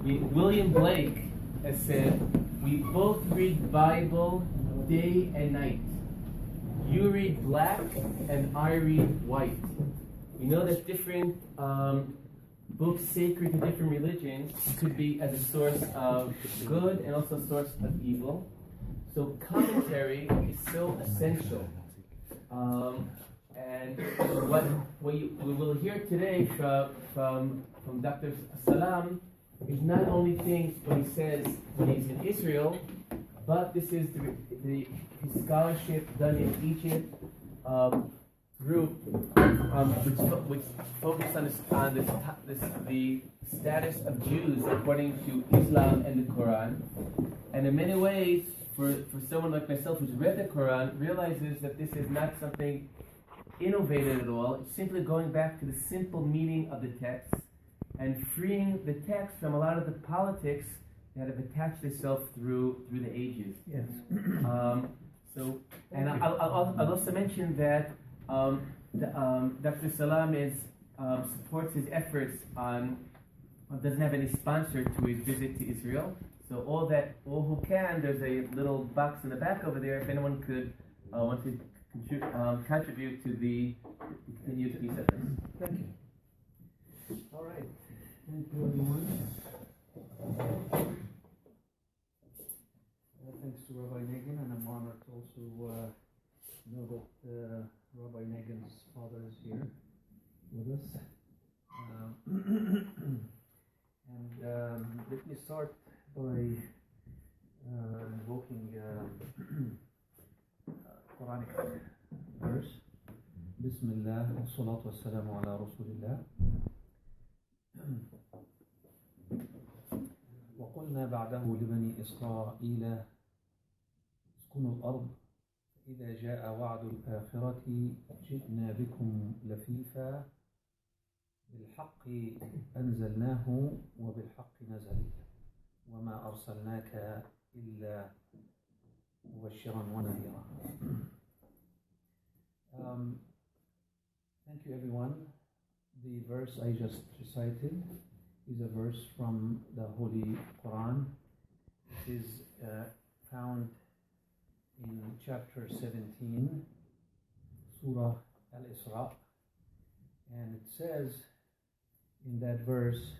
William Blake has said, we both read Bible day and night. You read black and I read white. We know that different books sacred to different religions could be as a source of good and also a source of evil. So commentary is so essential. And what we will hear today from Dr. Salam is not only things what he says when he's in Israel, but this is his scholarship done in Egypt group, which focused on the status of Jews according to Islam and the Quran. And in many ways, for someone like myself who's read the Quran, realizes that this is not something innovative at all. It's simply going back to the simple meaning of the text and freeing the text from a lot of the politics that have attached itself through the ages. Yes. I'll also mention that Dr. Salam supports his efforts doesn't have any sponsor to his visit to Israel. So all who can, there's a little box in the back over there. If anyone could want to contribute to the continued peace efforts. Thank you. All right. Thank you, everyone. Thanks to Rabbi Nagin, and I'm honored to also know that Rabbi Nagin's father is here with us. Let me start by invoking Quranic verse. Bismillah wa salatu wa salamu ala Rasulillah. وقلنا بعده لبني إسرائيل اسكنوا الأرض إذا جاء وعد الآخرة جئنا بكم لفيفا بالحق أنزلناه وبالحق نزل وما أرسلناك إلا مبشرا ونذيرا. Thank you, everyone. The verse I just recited is a verse from the Holy Quran. It is found in chapter 17, Surah Al-Isra, and it says in that verse,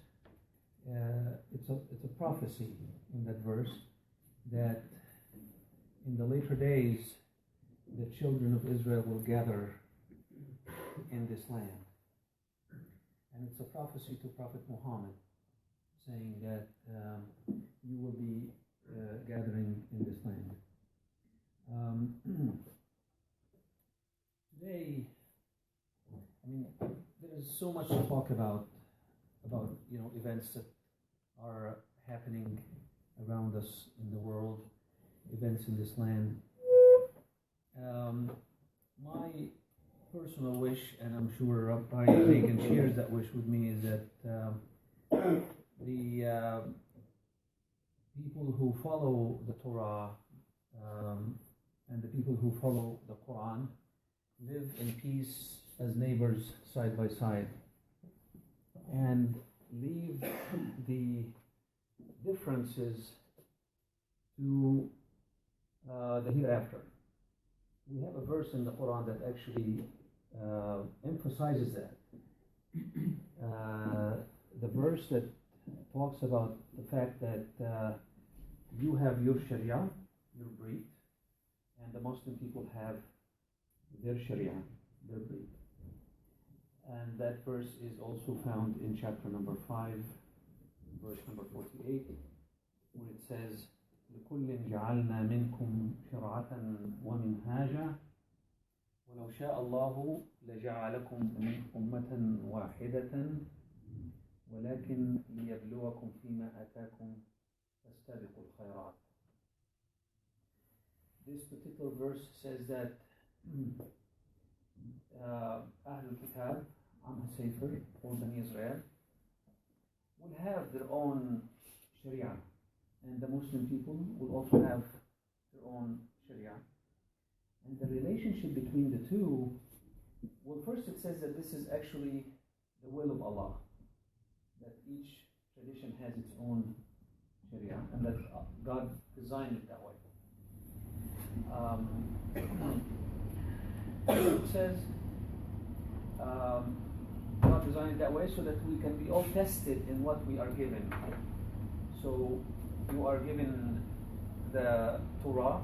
it's a prophecy in that verse that in the later days the children of Israel will gather in this land. And it's a prophecy to Prophet Muhammad, saying that you will be gathering in this land. Today, I mean, there is so much to talk about events that are happening around us in the world, events in this land. My personal wish, and I'm sure Rabbi Reagan shares that wish with me, is that the people who follow the Torah and the people who follow the Quran live in peace as neighbors side by side and leave the differences to the hereafter. We have a verse in the Quran that actually emphasizes that. The verse that talks about the fact that you have your Sharia, your breed, and the Muslim people have their Sharia, their breed. And that verse is also found in chapter number 5, verse number 48, where it says, لِكُلٍّ جَعَلْنَا مِنْكُمْ شِرْعَةً وَمِنْهَاجًا وَلَوْ شَاءَ اللَّهُ لَجَعَلَكُمْ أُمَّةً وَاحِدَةً وَلَكِنْ لِيَبْلُوَكُمْ فِيمَا آتَاكُمْ فَاسْتَبِقُوا الْخَيْرَاتِ. This particular verse says that Ahlul Kitab, Am HaSefer, or Bani Israel, will have their own Sharia, and the Muslim people will also have their own Sharia. And the relationship between the two, well, first it says that this is actually the will of Allah, that each tradition has its own Sharia, and that God designed it that way. It says God designed it that way so that we can be all tested in what we are given. So you are given the Torah,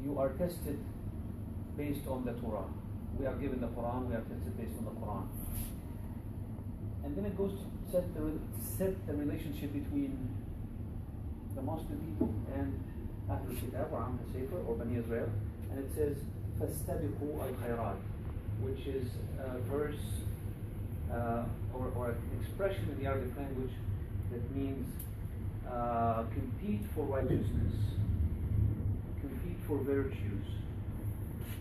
you are tested based on the Torah. We are given the Quran, we are tested based on the Quran. And then it goes to set the relationship between the Muslim people and Ahlul Kitab or Ahlul Sefer or Bani Israel. And it says, فَاسْتَبِقُوا الْخَيْرَاتِ, which is a verse or an expression in the Arabic language that means compete for righteousness, compete for virtues,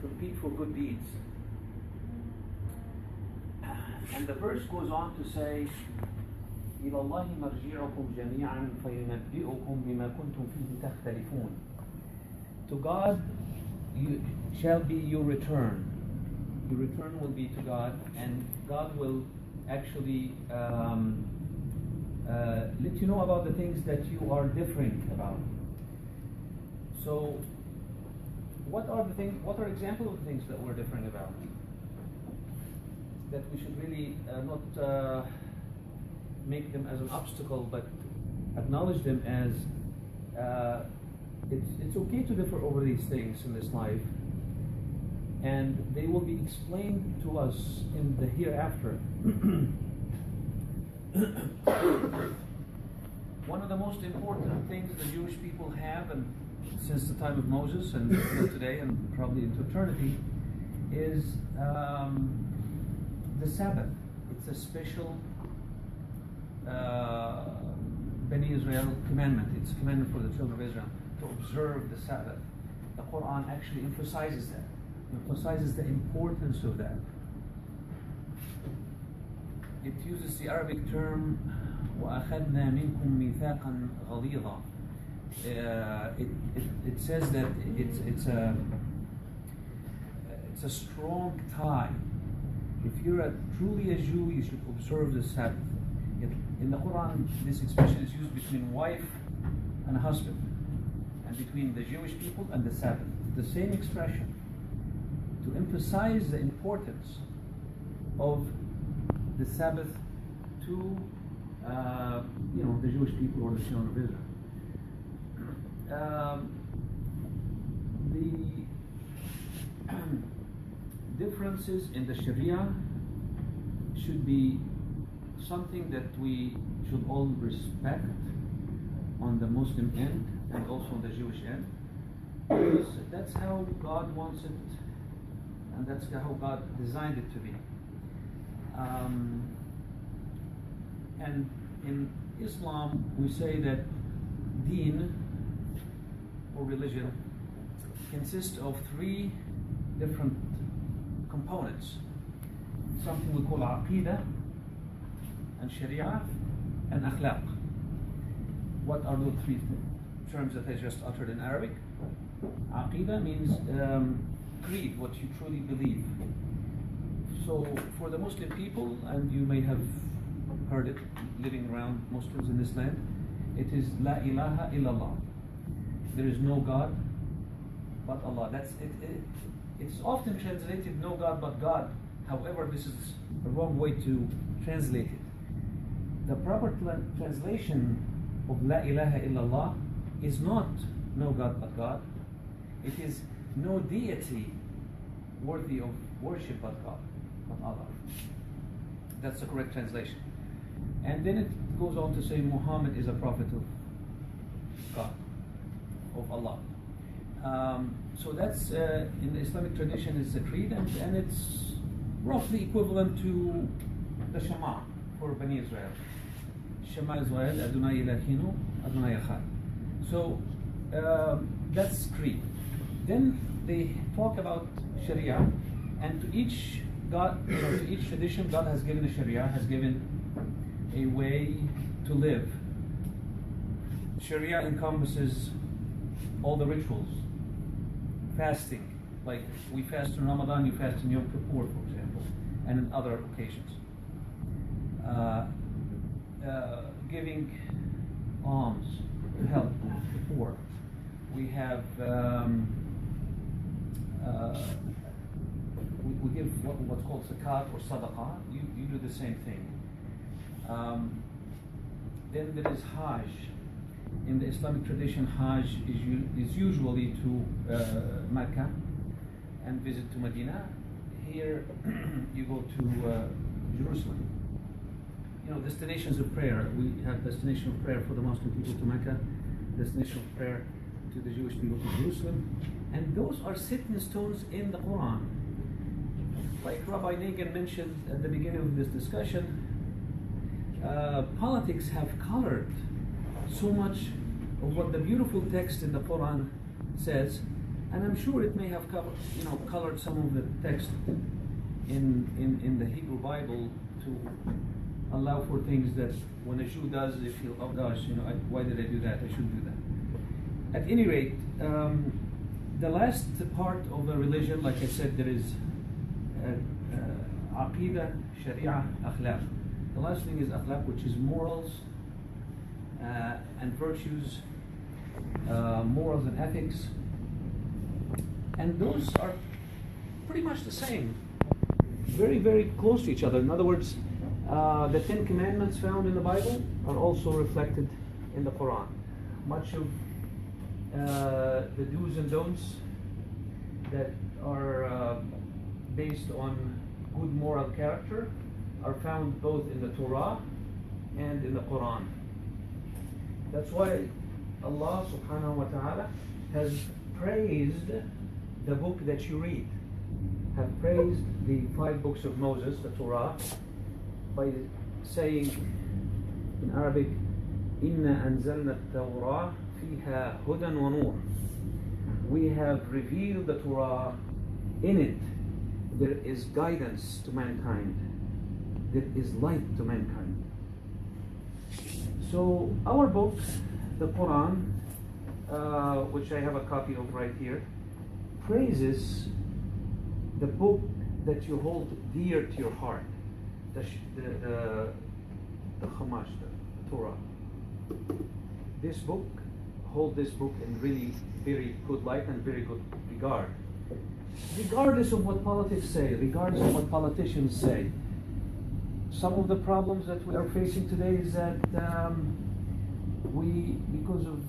compete for good deeds. And the verse goes on to say, إِلَى اللَّهِ مَرْجِعُكُمْ جَمِيعًا فَيُنَبِّئُكُمْ بِمَا كُنْتُمْ فِيهِ تَخْتَلِفُونَ. To God shall be your return. Your return will be to God, and God will actually let you know about the things that you are differing about. So, what are examples of the things that we're differing about? That we should really not make them as an obstacle, but acknowledge them as it's okay to differ over these things in this life, and they will be explained to us in the hereafter. One of the most important things the Jewish people have, and since the time of Moses and till today and probably into eternity, is the Sabbath. It's a special Benni Israel commandment. It's a commandment for the children of Israel to observe the Sabbath. The Quran actually emphasizes that. Emphasizes the importance of that. It uses the Arabic term وَأَخَذْنَا مِنْكُمْ مِيثَاقًا غَلِيظًا. It says that it's a strong tie. If you're truly a Jew, you should observe the Sabbath. In the Quran, this expression is used between wife and a husband, and between the Jewish people and the Sabbath. The same expression to emphasize the importance of the Sabbath to the Jewish people or the children of Israel. The differences in the Sharia should be something that we should all respect on the Muslim end and also on the Jewish end, because that's how God wants it, and that's how God designed it to be. And in Islam, we say that deen, or religion, consists of three different components. Something we call aqidah, and sharia, and akhlaq. What are those three terms that I just uttered in Arabic? Aqidah means creed, what you truly believe. So for the Muslim people, and you may have heard it living around Muslims in this land, it is La ilaha illallah. There is no God but Allah. That's it. It's often translated no God but God. However, this is the wrong way to translate it. The proper translation of La ilaha illallah is not no God but God. It is no deity worthy of worship but God, but Allah. That's the correct translation. And then it goes on to say Muhammad is a prophet of God, of Allah. So that's in the Islamic tradition, it's a creed, and it's roughly equivalent to the Shema for Bani Israel. Shema Israel, Adonai Eloheinu, Adonai Echad. So that's creed. Then they talk about Sharia, and to each God, to each tradition, God has given a Sharia, has given a way to live. Sharia encompasses all the rituals. Fasting, like we fast in Ramadan, you fast in Yom Kippur, for example, and in other occasions. giving alms to help the poor. We have we give what's called zakat or sadaqah. You do the same thing. Then there is Hajj. In the Islamic tradition, Hajj is usually to Mecca and visit to Medina. Here you go to Jerusalem. You know, destinations of prayer. We have destination of prayer for the Muslim people to Mecca, destination of prayer to the Jewish people to Jerusalem, and those are set in stones in the Quran. Like Rabbi Nagin mentioned at the beginning of this discussion, politics have colored so much of what the beautiful text in the Quran says, and I'm sure it may have colored some of the text in the Hebrew Bible to allow for things that when a Jew does, they feel, oh gosh, why did I do that? I shouldn't do that. At any rate, the last part of the religion, like I said, there is Aqidah, Sharia, Akhlaq. The last thing is Akhlaq, which is morals and virtues, morals and ethics. And those are pretty much the same, very, very close to each other. In other words, the 10 Commandments found in the Bible are also reflected in the Quran. Much of the do's and don'ts that are based on good moral character are found both in the Torah and in the Quran. That's why Allah subhanahu wa ta'ala has praised the book that you read, have praised the 5 books of Moses, the Torah, by saying in Arabic, Inna anzalna at-Tawrah fiha hudan wa nur. We have revealed the Torah. In it there is guidance to mankind, there is light to mankind. So our book, the Quran, which I have a copy of right here, praises the book that you hold dear to your heart, the Chumash, the Torah. This book, hold this book in really very good light and very good regard. Regardless of what politics say, regardless of what politicians say, some of the problems that we are facing today is that because of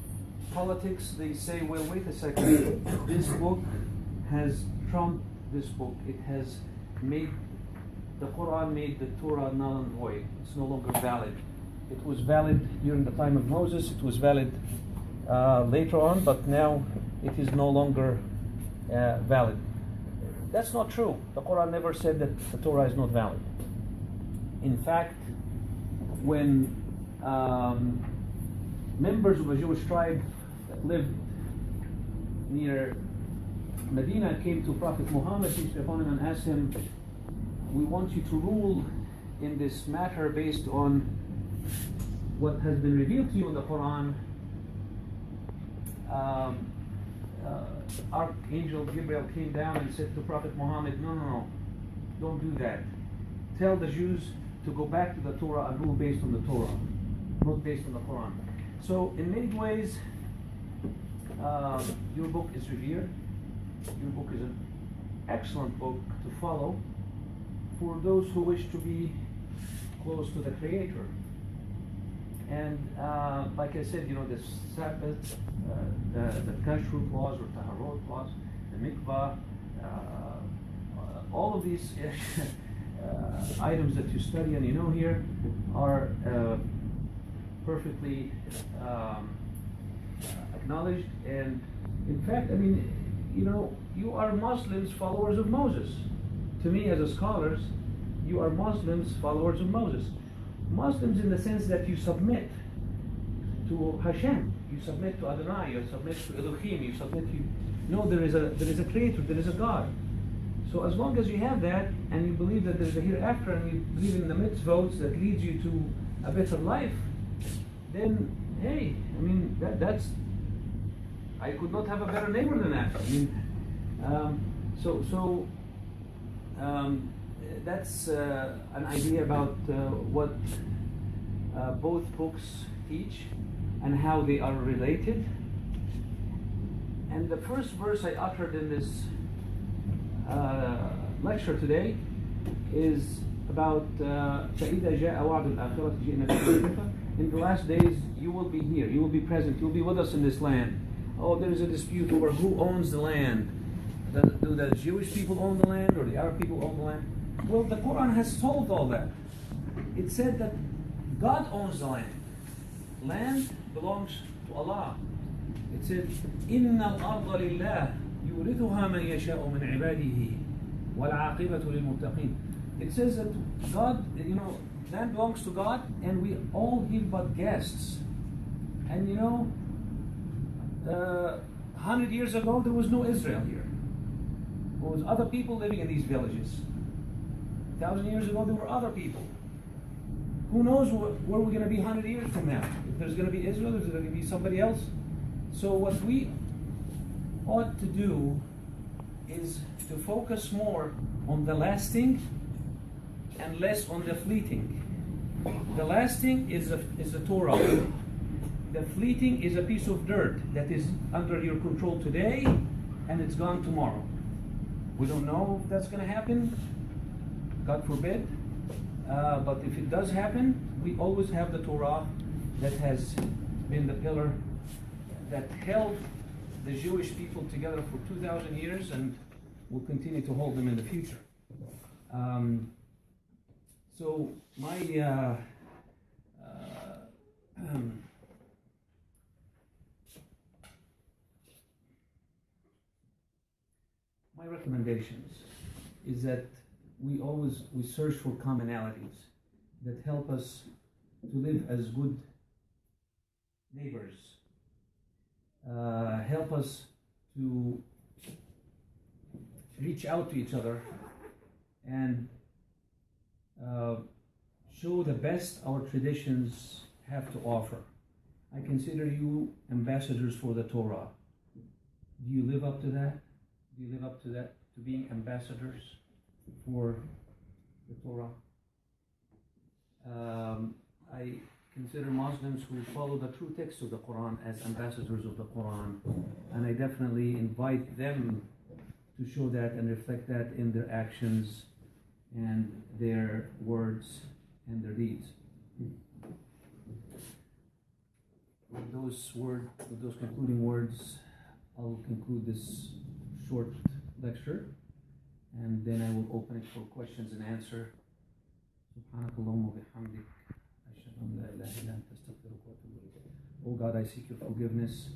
politics, they say, well, wait a second, this book has trumped this book. It has made, the Quran made the Torah null and void. It's no longer valid. It was valid during the time of Moses, it was valid later on, but now it is no longer valid. That's not true. The Quran never said that the Torah is not valid. In fact, when members of a Jewish tribe that lived near Medina came to Prophet Muhammad and asked him, we want you to rule in this matter based on what has been revealed to you in the Quran. Archangel Gabriel came down and said to Prophet Muhammad, no, don't do that. Tell the Jews to go back to the Torah and rule based on the Torah, not based on the Quran. So in many ways, your book is revered. Your book is an excellent book to follow for those who wish to be close to the Creator. And like I said, the Sabbath, the Kashrut laws or Taharot laws, the Mikvah, all of these items that you study and you know here are perfectly acknowledged. And in fact, you are Muslims, followers of Moses. To me, as a scholars, you are Muslims, followers of Moses. Muslims in the sense that you submit to Hashem, you submit to Adonai, you submit to Elohim, you submit to, there is a creator, there is a God. So as long as you have that, and you believe that there is a hereafter, and you believe in the mitzvot that leads you to a better life, then hey, that's, I could not have a better neighbor than that. That's an idea about what both books teach and how they are related. And the first verse I uttered in this lecture today is about فَإِذَا جَاءَ وَعْدُ الْآخِرَةِ جِئْنَا بِكُمْ. In the last days you will be here, you will be present, you will be with us in this land. Oh, there is a dispute over who owns the land. Do the Jewish people own the land or the Arab people own the land? Well, the Quran has solved all that. It said that God owns the land. Land belongs to Allah. It said, إِنَّ الْأَرْضَ لِلَّهِ يُورِثُهَا مَنْ يَشَاءُ مِنْ عِبَادِهِ وَالْعَاقِبَةُ لِلْمُتَّقِينَ. It says that God, land belongs to God, and we all here but guests. And 100 years ago there was no Israel here. There was other people living in these villages. 1,000 years ago there were other people. Who knows where we're going to be 100 years from now? If there's going to be Israel, if there's going to be somebody else. So what we ought to do is to focus more on the lasting and less on the fleeting. The lasting is a Torah. The fleeting is a piece of dirt that is under your control today and it's gone tomorrow. We don't know if that's going to happen, God forbid. But if it does happen, we always have the Torah that has been the pillar that held the Jewish people together for 2,000 years and will continue to hold them in the future. So my my recommendations is that we search for commonalities that help us to live as good neighbors, help us to reach out to each other and show the best our traditions have to offer. I consider you ambassadors for the Torah. Do you live up to that? Do you live up to that, to being ambassadors for the Torah? I consider Muslims who follow the true text of the Quran as ambassadors of the Quran, and I definitely invite them to show that and reflect that in their actions and their words and their deeds. With those concluding words, I'll conclude this short lecture, and then I will open it for questions and answer. Oh God, I seek your forgiveness,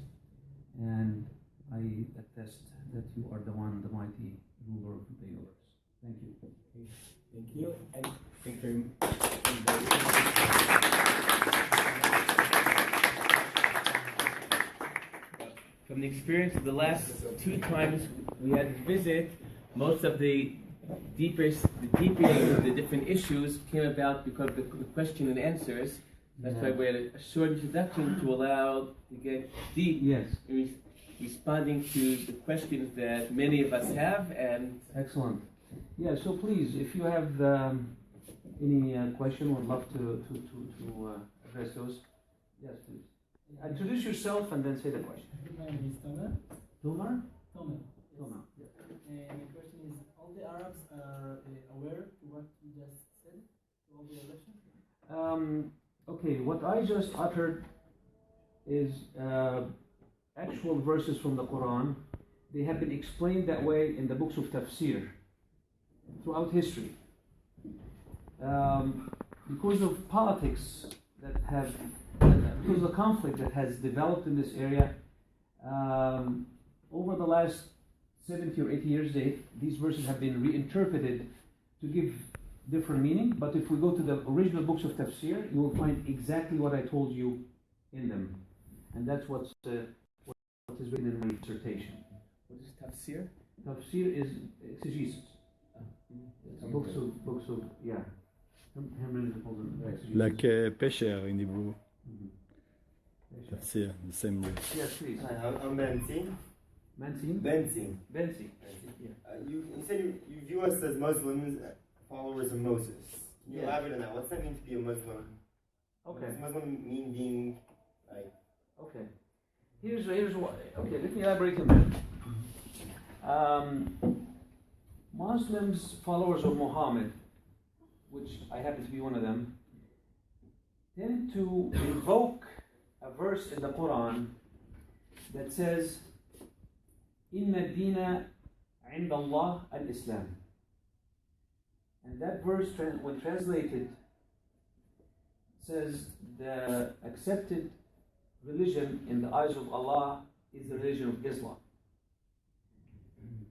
and I attest that you are the one, the mighty ruler of the universe. Thank you. Thank you. And thank you. From the experience of the last 2 times we had to visit, most of the deepest of the different issues came about because of the question and answers. That's why we had a short introduction to allow to get deep in responding to the questions that many of us have. And excellent. Yeah, so please, if you have any question, we'd love to address those. Yes, please. Introduce yourself and then say the question. My name is Tomer. Tomer? Tomer. Tomer. Yeah. My question is, all the Arabs are aware to what you just said, to all the elections? Okay, what I just uttered is actual verses from the Quran. They have been explained that way in the books of tafsir throughout history. Because of politics because of the conflict that has developed in this area, over the last 70 or 80 years, these verses have been reinterpreted to give different meaning. But if we go to the original books of tafsir, you will find exactly what I told you in them, and that's what is written in my dissertation. What is tafsir? Tafsir is exegesis. Books of yeah. Like Pesher in Hebrew. Tafsir, the same word. Yes, please. I'm Bensi. Bensi. Yeah. You said you view us as Muslims, followers of Moses. Can you elaborate on that? What's that mean to be a Muslim? Okay. Does Muslim mean being like? Okay. Here's what. Okay, let me elaborate a bit. Muslims, followers of Muhammad, which I happen to be one of them, tend to invoke a verse in the Quran that says, "Inna dina 'inda Allah al-Islam." And that verse, when translated, says the accepted religion in the eyes of Allah is the religion of Islam.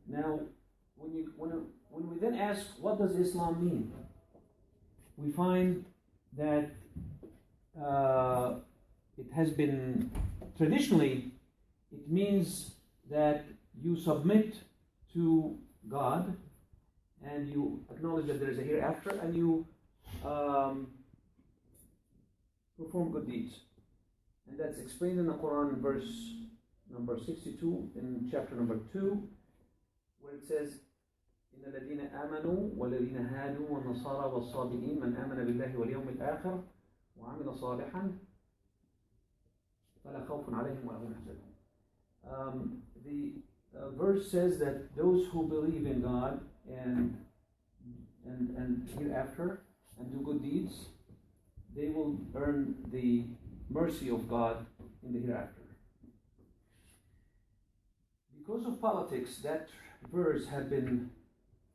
Now, when we then ask, what does Islam mean? We find that it has been, traditionally, it means that you submit to God and you acknowledge that there is a hereafter and you perform good deeds. And that's explained in the Quran in verse number 62 in chapter number 2, where it says, إن الذين آمنوا والذين هادوا والنصارى والصابئين من آمن بالله واليوم الآخر وعمل صالحا فلا خوف عليهم ولا هم يحزنون. The verse says that those who believe in God and hereafter and do good deeds, they will earn the mercy of God in the hereafter. Because of politics, that verse had been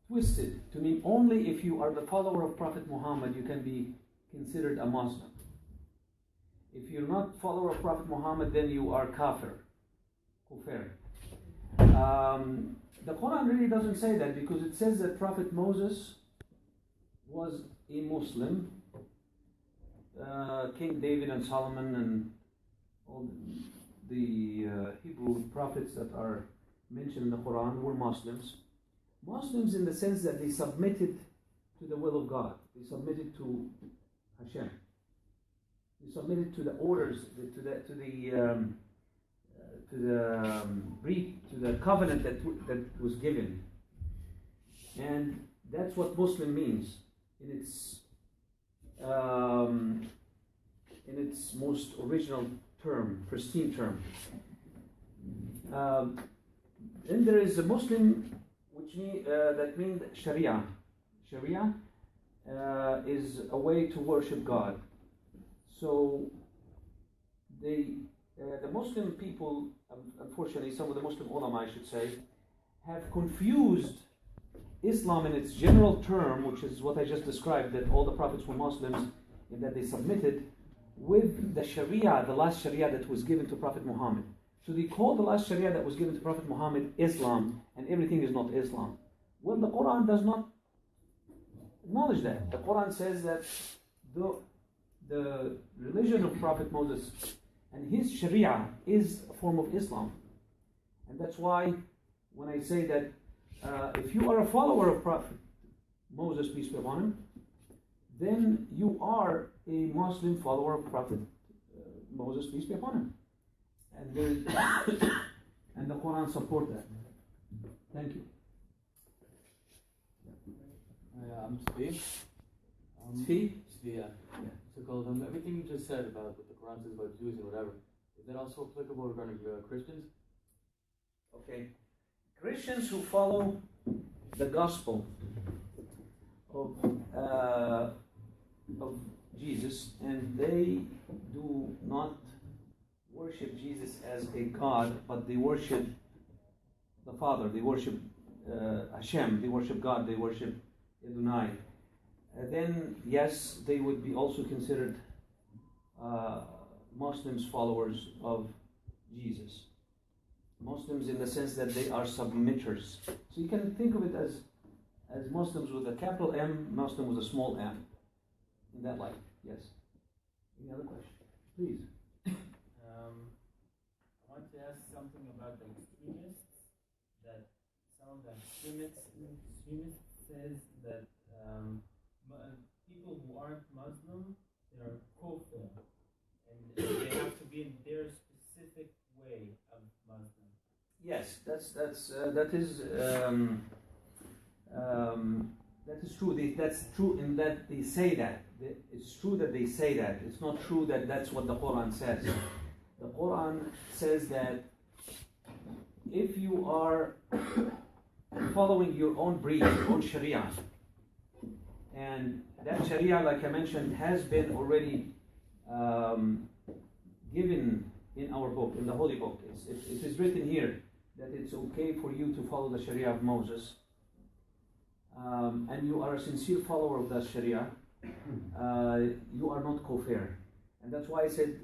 twisted to mean only if you are the follower of Prophet Muhammad you can be considered a Muslim. If you're not follower of Prophet Muhammad, then you are kafir. Kufir. The Quran really doesn't say that, because it says that Prophet Moses was a Muslim. King David and Solomon and all the Hebrew prophets that are mentioned in the Quran were Muslims. Muslims in the sense that they submitted to the will of God. They submitted to Hashem. They submitted to the orders, to the covenant that was given. And that's what Muslim means in its most original term, pristine term. Then there is a Muslim, which that means Sharia. Sharia is a way to worship God. So the Muslim people, unfortunately, some of the Muslim ulama, I should say, have confused Islam in its general term, which is what I just described, that all the prophets were Muslims and that they submitted, with the Sharia, the last Sharia that was given to Prophet Muhammad. So they call the last Sharia that was given to Prophet Muhammad Islam, and everything is not Islam. Well, the Quran does not acknowledge that. The Quran says that the religion of Prophet Moses and his Sharia is a form of Islam. And that's why when I say that if you are a follower of Prophet Moses, peace be upon him, then you are a Muslim follower of Prophet Moses, peace be upon him. And and the Quran support that. Thank you. I'm Tzvi. Tzvi? Yeah. So called everything you just said about what the Quran says about Jews and whatever, is that also applicable regarding Christians? Okay. Christians who follow the gospel of Jesus, and they do not worship Jesus as a God, but they worship the Father, they worship Hashem, they worship God, they worship Adonai. Then, yes, they would be also considered Muslims, followers of Jesus. Muslims in the sense that they are submitters. So you can think of it as Muslims with a capital M, Muslim with a small m. In that light, yes. Any other question? Please. I want to ask something about the extremists. That some of the extremists says that people who aren't Muslim, they are kufr, and they have to be in their specific way of Muslim. Yes, that is true. That's true in that they say that, it's true that they say that. It's not true that that's what the Quran says. The Quran says that if you are following your own breed, your own Sharia, and that Sharia, like I mentioned, has been already given in our book, in the Holy Book. It is written here that it's okay for you to follow the Sharia of Moses, and you are a sincere follower of that Sharia, you are not kafir. And that's why I said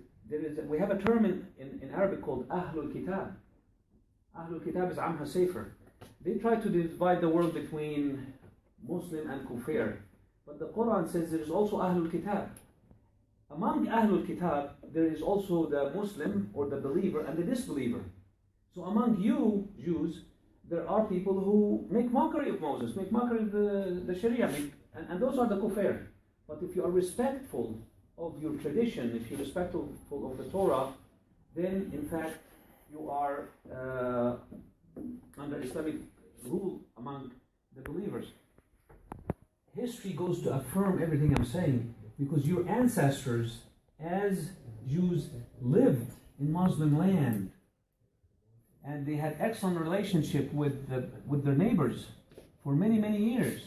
we have a term in Arabic called Ahlul Kitab. Ahlul Kitab is Amha Sefer. They try to divide the world between Muslim and kafir, but the Quran says there is also Ahlul Kitab. Among Ahlul Kitab, there is also the Muslim or the believer and the disbeliever. So among you, Jews, there are people who make mockery of Moses, make mockery of the Sharia, and those are the kufar. But if you are respectful of your tradition, if you're respectful of the Torah, then in fact you are under Islamic rule among the believers. History goes to affirm everything I'm saying, because your ancestors as Jews lived in Muslim land, and they had excellent relationship with their neighbors for many, many years.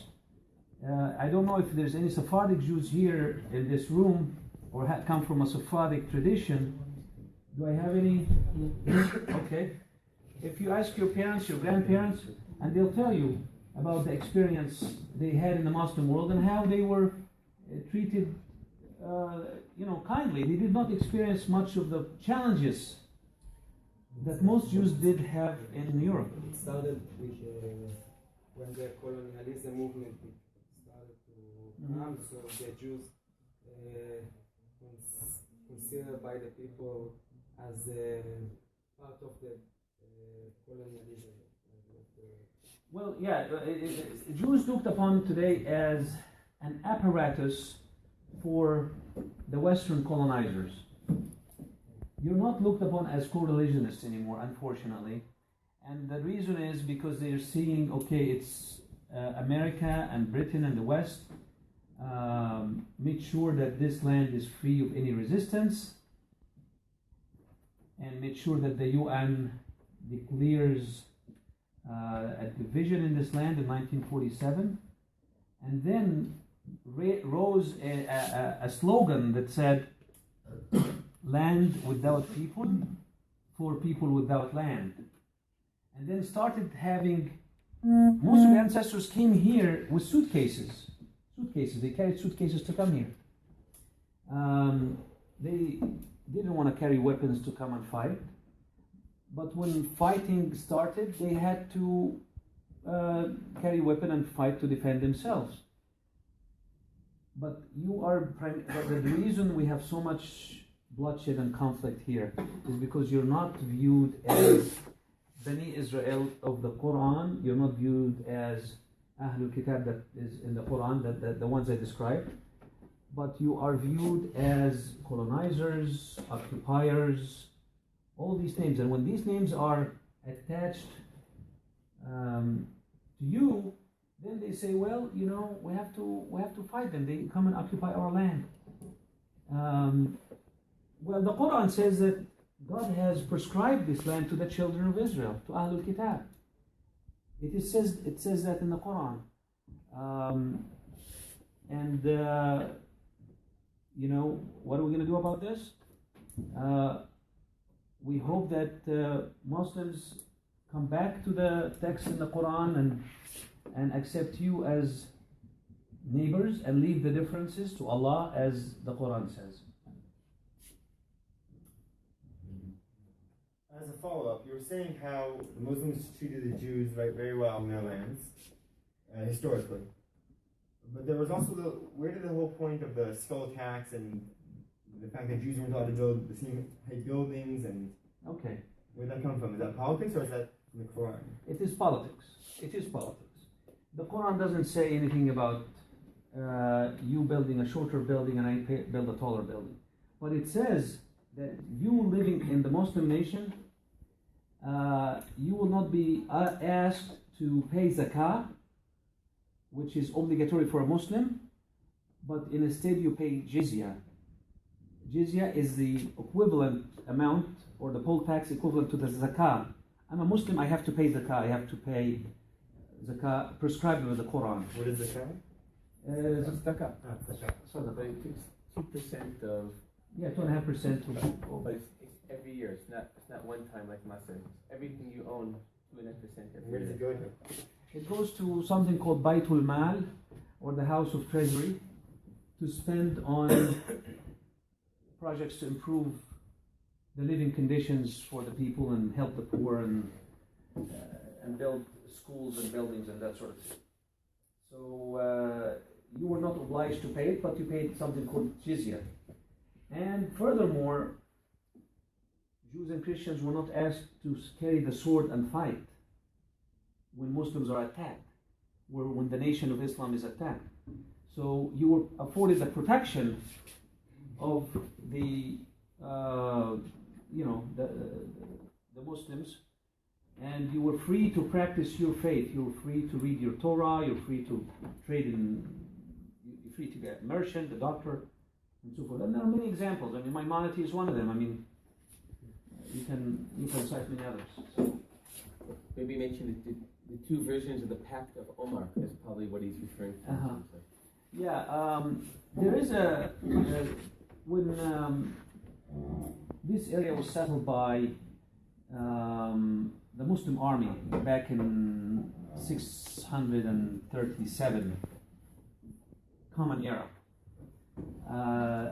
I don't know if there's any Sephardic Jews here in this room or come from a Sephardic tradition. Do I have any? Okay. If you ask your parents, your grandparents, and they'll tell you about the experience they had in the Muslim world and how they were treated, kindly. They did not experience much of the challenges that most Jews did have in Europe. It started with when the colonialism movement started to come, so the Jews considered by the people as part of the colonialism. Well, yeah, Jews looked upon today as an apparatus for the Western colonizers. You're not looked upon as co-religionists anymore, unfortunately. And the reason is because they're seeing, okay, it's America and Britain and the West make sure that this land is free of any resistance, and make sure that the UN declares a division in this land in 1947, and then rose a slogan that said, land without people, for people without land. And then started having, most of the ancestors came here with suitcases. They carried suitcases to come here. They didn't want to carry weapons to come and fight. But when fighting started, they had to carry weapon and fight to defend themselves. But the reason we have so much bloodshed and conflict here is because you're not viewed as Benni Israel of the Quran. You're not viewed as Ahlul Kitab that is in the Quran, the ones I described. But you are viewed as colonizers, occupiers, all these names. And when these names are attached to you, then they say, well, we have to fight them. They come and occupy our land. Well, the Quran says that God has prescribed this land to the children of Israel, to Ahlul Kitab. It says that in the Quran. What are we going to do about this? We hope that Muslims come back to the text in the Quran and accept you as neighbors and leave the differences to Allah, as the Quran says. As a follow-up, you were saying how the Muslims treated the Jews very well in their lands, historically. But there was also where did the whole point of the skull tax and the fact that Jews weren't allowed to build the same height buildings and okay, where did that come from? Is that politics or is that from the Quran? It is politics. It is politics. The Quran doesn't say anything about you building a shorter building and I build a taller building. But it says that you living in the Muslim nation, you will not be asked to pay zakah, which is obligatory for a Muslim, but instead you pay jizya. Jizya is the equivalent amount, or the poll tax equivalent to the zakah. I'm a Muslim, I have to pay zakah. I have to pay zakah prescribed with the Quran. What is zakah? Zakah. Zakah. Sadaqah. But it takes 2% of. Yeah, 2.5%. But it's every year. It's not one time like Maser. Everything you own, 2.5% every Where does year. it go to? It goes to something called Baitul Mal, or the House of Treasury, to spend on projects to improve the living conditions for the people and help the poor and build schools and buildings and that sort of thing. So you were not obliged to pay it, but you paid something called jizya. And furthermore, Jews and Christians were not asked to carry the sword and fight when Muslims are attacked, or when the nation of Islam is attacked. So you were afforded the protection of the the Muslims, and you were free to practice your faith. You were free to read your Torah. You're free to trade you're free to get a merchant, a doctor, and so forth. And there are many examples. I mean, Maimonides is one of them. I mean, you can cite many others. So, Maybe mention the two versions of the Pact of Omar. That's probably what he's referring to. Yeah, there is when this area was settled by the Muslim army back in 637, Common Era,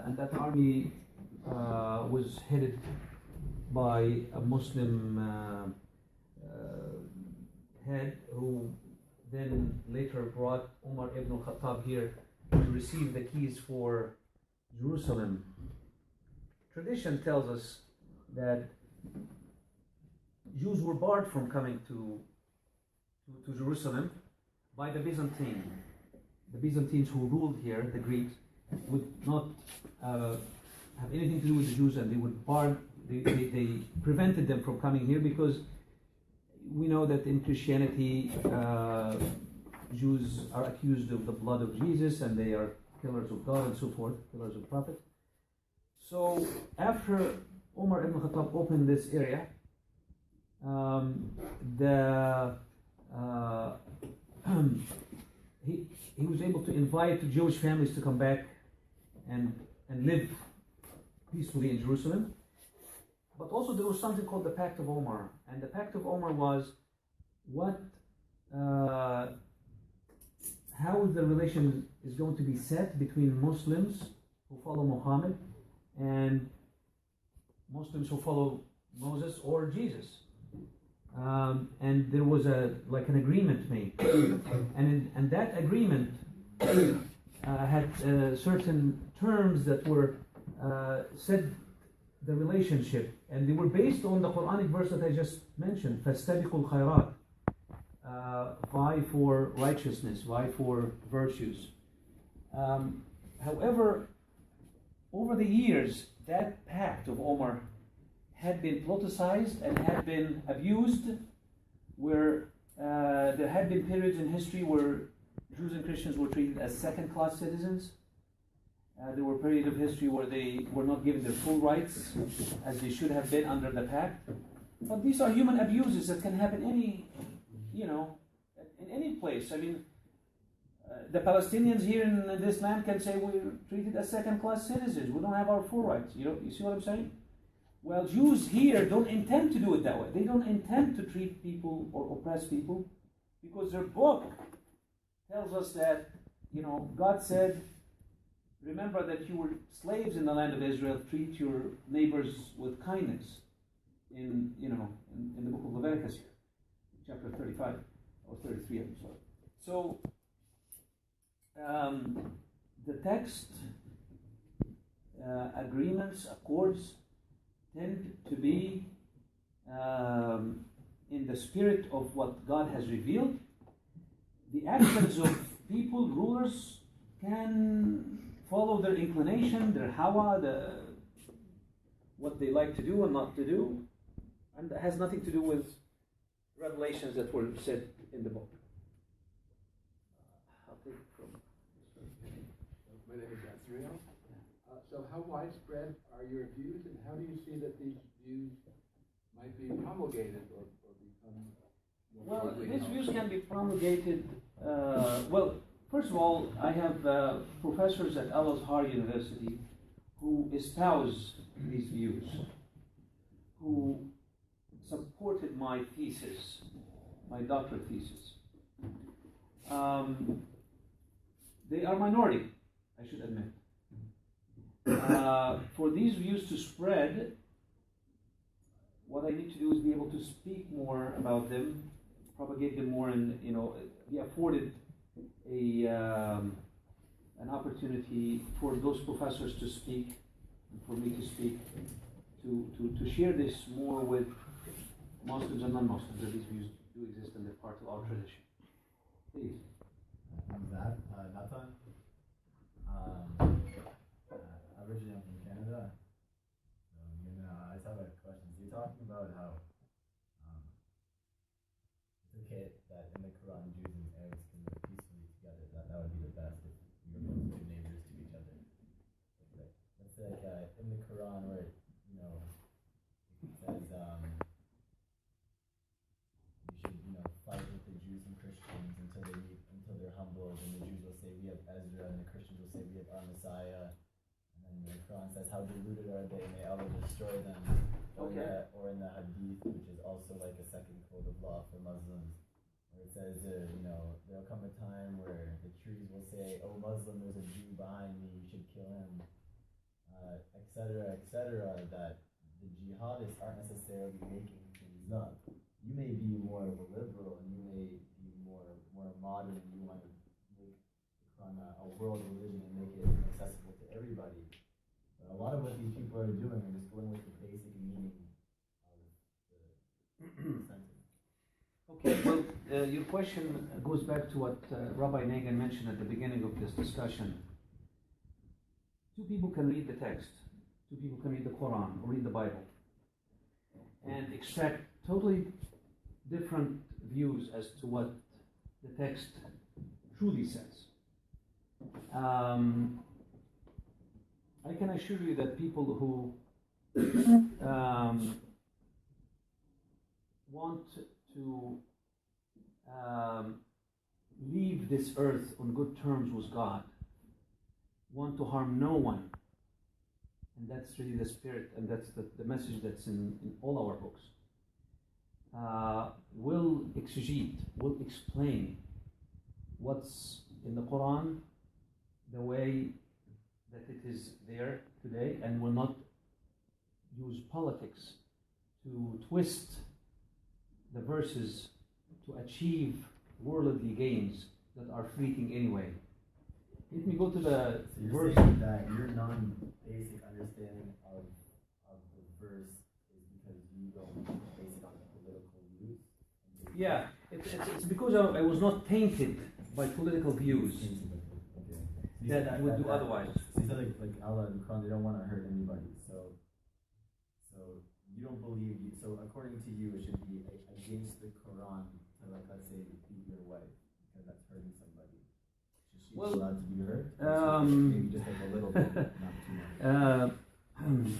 and that army was headed by a Muslim head who then later brought Umar ibn al-Khattab here to receive the keys for Jerusalem. Tradition tells us that Jews were barred from coming to Jerusalem by the Byzantine. The Byzantines who ruled here, the Greeks, would not have anything to do with the Jews, and they would bar. They prevented them from coming here because we know that in Christianity, Jews are accused of the blood of Jesus, and they are killers of God and so forth, killers of prophets. So after Umar ibn Khattab opened this area, he was able to invite Jewish families to come back and live peacefully in Jerusalem. But also there was something called the Pact of Omar, and the Pact of Omar was how the relation is going to be set between Muslims who follow Muhammad and Muslims who follow Moses or Jesus. And there was an agreement made, and that agreement had certain terms that were said the relationship, and they were based on the Quranic verse that I just mentioned, فَاسْتَبِقُوا الْخَيْرَاتِ, vie for righteousness, vie for virtues. However, over the years, that pact of Omar had been politicized and had been abused, where there had been periods in history where Jews and Christians were treated as second-class citizens. There were periods of history where they were not given their full rights as they should have been under the pact. But these are human abuses that can happen in any place. I mean, the Palestinians here in this land can say we're treated as second-class citizens. We don't have our full rights. You see what I'm saying? Well, Jews here don't intend to do it that way. They don't intend to treat people or oppress people, because their book tells us that, God said, remember that you were slaves in the land of Israel, treat your neighbors with kindness in the book of Leviticus here, chapter 35 or 33, I'm sorry. So the text, agreements, accords, tend to be in the spirit of what God has revealed. The actions of people, rulers, can follow their inclination, their hawa, what they like to do and not to do, and that has nothing to do with revelations that were said in the book. I'll take it from So how widespread are your views, and how do you see that these views might be promulgated or become more Well, broadly these held? views can be promulgated. Well, first of all, I have professors at Al-Azhar University who espouse these views, who supported my thesis, my doctorate thesis. They are minority, I should admit. For these views to spread, what I need to do is be able to speak more about them, propagate them more, and be afforded an opportunity for those professors to speak, and for me to speak, to share this more with Muslims and non-Muslims, that these views do exist and they're part of our tradition. Please. Nathan. Originally I'm from Canada. I just have a question. So you're talking about how it's okay that in the Quran Jews and Arabs can live peacefully together. That would be the best if you're both good neighbors to each other. But let's say in the Quran where it says you should fight with the Jews and Christians until they're humbled, and the Jews will say we have Ezra, and the Christians will say we have our Messiah. And the Quran says, how deluded are they, may Allah destroy them. Okay. Or in the Hadith, which is also like a second code of law for Muslims, where it says, there'll come a time where the trees will say, oh Muslim, there's a Jew behind me, you should kill him, etc., that the jihadists aren't necessarily making things up. You may be more of a liberal, and you may be more modern, and you want to make the Quran a world religion and make it accessible to everybody. A lot of what these people are doing are just going with the basic meaning of the sentence. Okay, well, your question goes back to what Rabbi Nagin mentioned at the beginning of this discussion. Two people can read the text, two people can read the Quran or read the Bible, and extract totally different views as to what the text truly says. I can assure you that people who want to leave this earth on good terms with God, want to harm no one, and that's really the spirit, and that's the message that's in all our books, will exegete, will explain what's in the Quran the way that it is there today, and will not use politics to twist the verses to achieve worldly gains that are fleeting anyway. Let me go to the you're verse. saying that your non-basic understanding of the verse is because you don't base it on political views? Yeah, it's because I was not tainted by political views that would do otherwise. So you said like Allah and the Quran, they don't want to hurt anybody. So you don't believe, so according to you, it should be against the Quran to, let's say, beat your wife because that's hurting somebody. Is she allowed to be hurt? Maybe just like a little bit, not too much.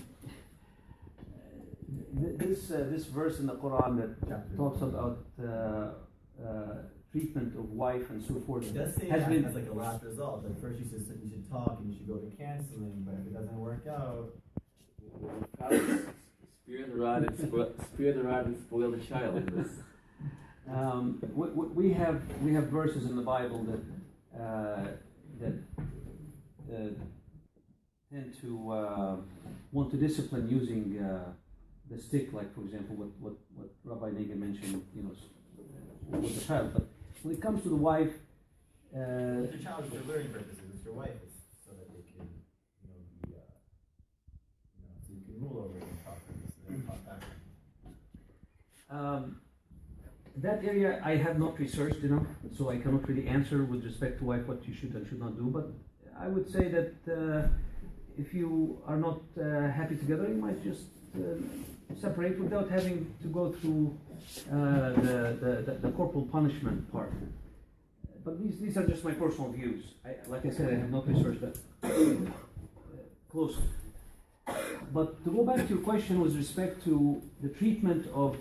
This verse in the Quran that talks about treatment of wife and so forth. It does say has that been, as like a last result. Like first you should talk and you should go to counseling, but if it doesn't work out, spare the rod and spoil the child. we have verses in the Bible that tend to want to discipline using the stick, like for example what Rabbi Nagin mentioned, with the child. But when it comes to the wife, with your child, for learning purposes, with your wife, it's so that they can, be, so you can rule over them properly, so they can talk back. That area I have not researched enough, so I cannot really answer with respect to wife what you should and should not do. But I would say that if you are not happy together, you might just separate without having to go through the corporal punishment part. But these are just my personal views. Like I said, I have not researched that. closer. But to go back to your question with respect to the treatment of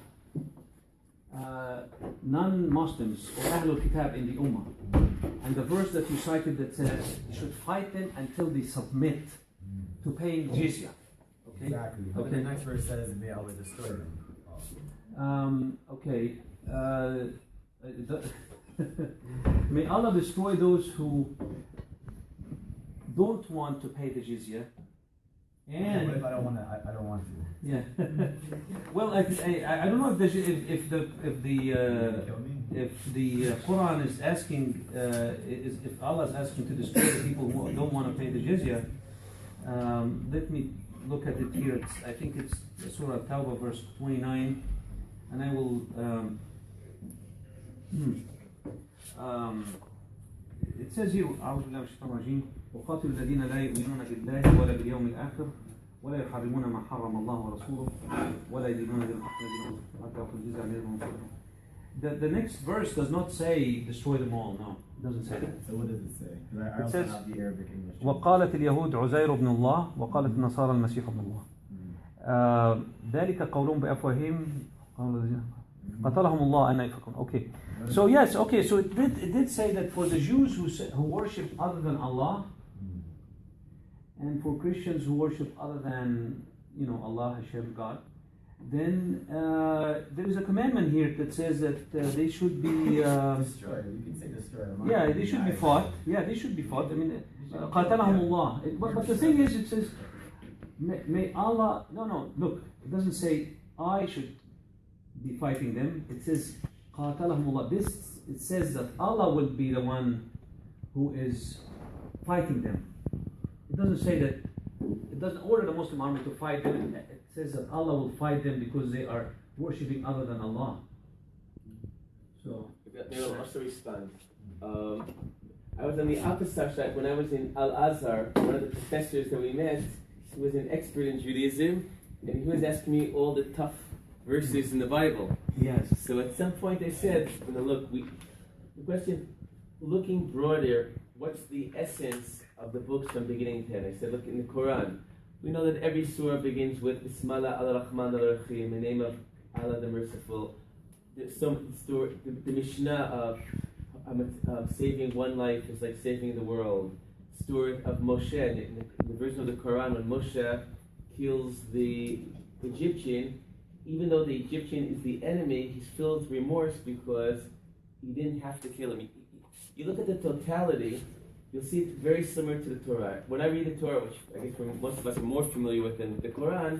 non-Muslims or Ahlul Kitab in the Ummah, and the verse that you cited that says you should fight them until they submit to paying jizya. Okay? Exactly. But Okay. the next verse says, may Allah destroy them. Okay. May Allah destroy those who don't want to pay the jizya. And what if I don't want to? I don't want to. yeah. Well, I don't know if the Quran is asking if Allah is asking to destroy the people who don't want to pay the jizya. Let me look at it here. I think it's Surah Tawbah verse 29, and I will. It says here, أعوذ بالله من الشيطان الرجيم وقاتلوا الذين لا يؤمنون بالله ولا باليوم الآخر ولا يحرمون ما حرم الله ورسوله ولا يدينون دين الحق الذين حتى يأخذوا الجزية عن يد وهم صاغرون. The next verse does not say destroy them all. No, it doesn't say that. So what does it say? I It also says have the Arabic English. وقالت اليهود عزير ابن الله وقالت النصارى المسيح ابن الله. ذلك قولهم بأفواههم قتلهم الله أن يفكون. Okay. So yes, okay. So it did say that for the Jews who worship other than Allah, and for Christians who worship other than Allah, Hashem, God, then there is a commandment here that says that they should be destroyed. You can say destroyed. Yeah, they should be fought. Yeah, they should be fought. I mean, قاتلهم الله. But the thing is, it says, may Allah. No. Look, it doesn't say I should be fighting them. It says قاتلهم الله. It says that Allah will be the one who is fighting them. It doesn't say that. It doesn't order the Muslim army to fight them. It says that Allah will fight them because they are worshipping other than Allah. So. I'll also respond. I was on the opposite side when I was in Al-Azhar. One of the professors that we met, he was an expert in Judaism, and he was asking me all the tough verses in the Bible. Yes. So at some point I said, look, the question, looking broader, what's the essence of the books from beginning to end? I said, look, in the Quran, we know that every surah begins with Bismillah ar-Rahman ar-Rahim, in the name of Allah the Merciful. The Mishnah of saving one life is like saving the world. Story of Moshe, in the version of the Quran, when Moshe kills the Egyptian, even though the Egyptian is the enemy, he's filled with remorse because he didn't have to kill him. You look at the totality, you'll see it's very similar to the Torah. When I read the Torah, which I guess most of us are more familiar with than the Quran,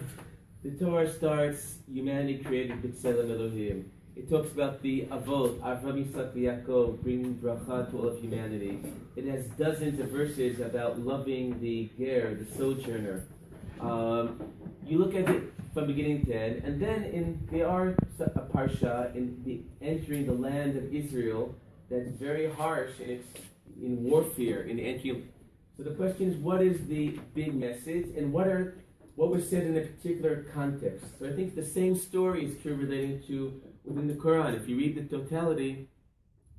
the Torah starts, humanity created B'Tselem Elohim. It talks about the Avot, Avram Yitzchak Yaakov, bringing bracha to all of humanity. It has dozens of verses about loving the ger, the sojourner. You look at it from beginning to end, and then there are a parsha in the entering the land of Israel that's very harsh in warfare, in entry. So the question is, what is the big message, and what was said in a particular context? So I think the same story is true relating to within the Quran. If you read the totality,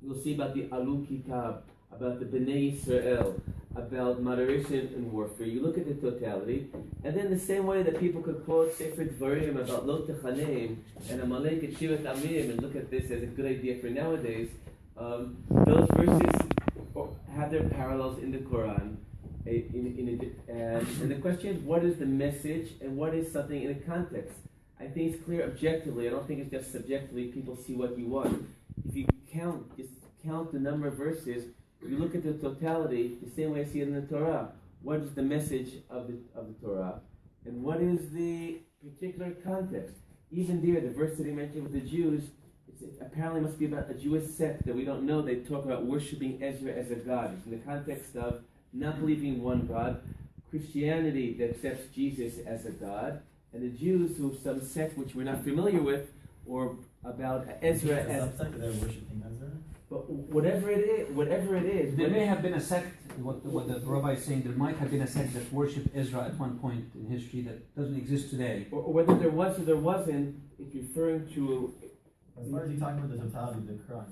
you'll see about the Ahlul Kitab, about the Benni Israel, about moderation in warfare. You look at the totality, and then the same way that people could quote Sefer Dvarim about Lo Techanem and Amalek and Yeshivat Amim and look at this as a good idea for nowadays, those verses have their parallels in the Quran. And the question is, what is the message and what is something in a context? I think it's clear objectively. I don't think it's just subjectively. People see what you want. If you just count the number of verses, you look at the totality, the same way I see it in the Torah. What is the message of the Torah? And what is the particular context? Even there, the verse that he mentioned with the Jews, it apparently must be about a Jewish sect that we don't know. They talk about worshiping Ezra as a god. It's in the context of not believing in one God, Christianity that accepts Jesus as a god, and the Jews who have some sect which we're not familiar with, or about Ezra as a sect that they're worshiping Ezra. But whatever it is, there may have been a sect. What the rabbi is saying, there might have been a sect that worshipped Ezra at one point in history that doesn't exist today. Or whether there was or there wasn't, it's referring to. As far as you talking about the totality of the Quran,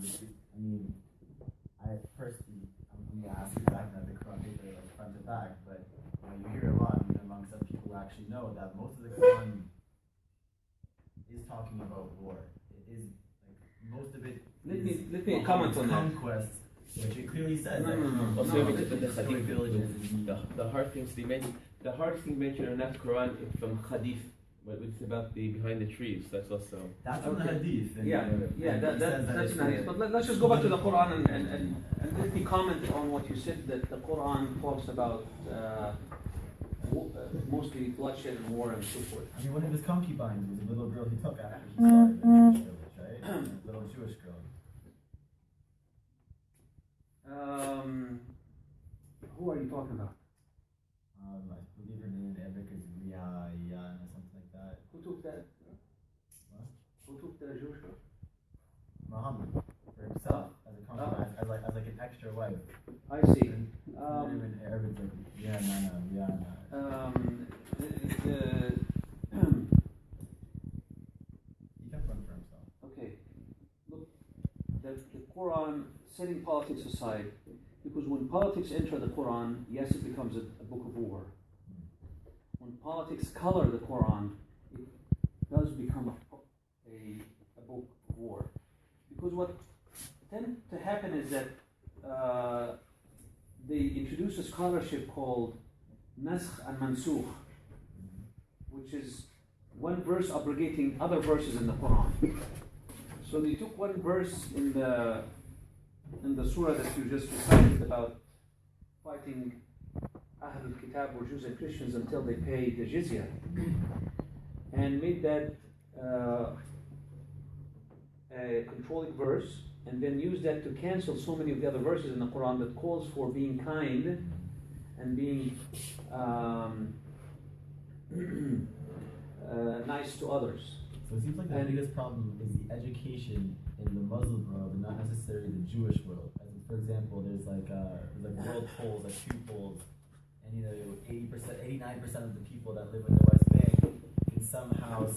I mean, I personally, I'm going to ask you back at the Quran paper like front to back, but you hear a lot among who actually know that most of the Quran is talking about war. It is like most of it. Let me comment on that. Conquest, which it clearly says. No. Also, I think the hard things they mention, the hardest thing mentioned in that Quran is from Hadith, but it's about the behind the trees. That's also. That's from the Hadith. That's in the Hadith. But let's just go back to the Quran and let me comment on what you said, that the Quran talks about mostly bloodshed and war and so forth. I mean, one of his concubines was a little girl he took after he started the Jewish village, right? A little Jewish girl. Who are you talking about? I believe her name in Arabic is Riyan or something like that. Who took that? What? Who took the Jewish girl? Muhammad for himself as a concubine, as like an extra wife. I see. In Arabic, like Riyan. He kept one for himself. Okay. Look, the Quran, setting politics aside, because when politics enter the Quran, yes, it becomes a book of war. When politics color the Quran, it does become a book of war. Because what tends to happen is that they introduce a scholarship called Naskh and Mansukh, which is one verse abrogating other verses in the Quran. So they took one verse in the surah that you just recited about fighting Ahlul Kitab or Jews and Christians until they pay the jizya, and made that a controlling verse, and then used that to cancel so many of the other verses in the Quran that calls for being kind and being nice to others. So it seems like the biggest problem is the education in the Muslim world and not necessarily the Jewish world. As in, for example, there's like world polls, like Pew polls, and 89% of the people that live in the West Bank can somehow,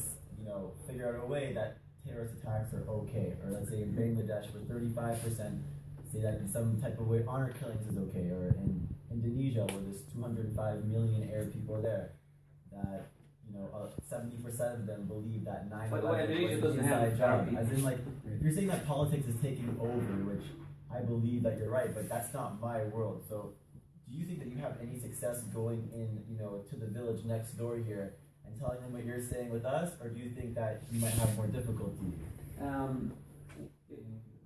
figure out a way that terrorist attacks are okay. Or let's say in Bangladesh, where 35% say that in some type of way honor killings is okay. Or in Indonesia, where there's 205 million Arab people there, that 70% of them believe that 9/11 was an inside job. As in, like, if you're saying that politics is taking over, which I believe that you're right, but that's not my world. So, do you think that you have any success going in, to the village next door here and telling them what you're saying with us, or do you think that you might have more difficulty?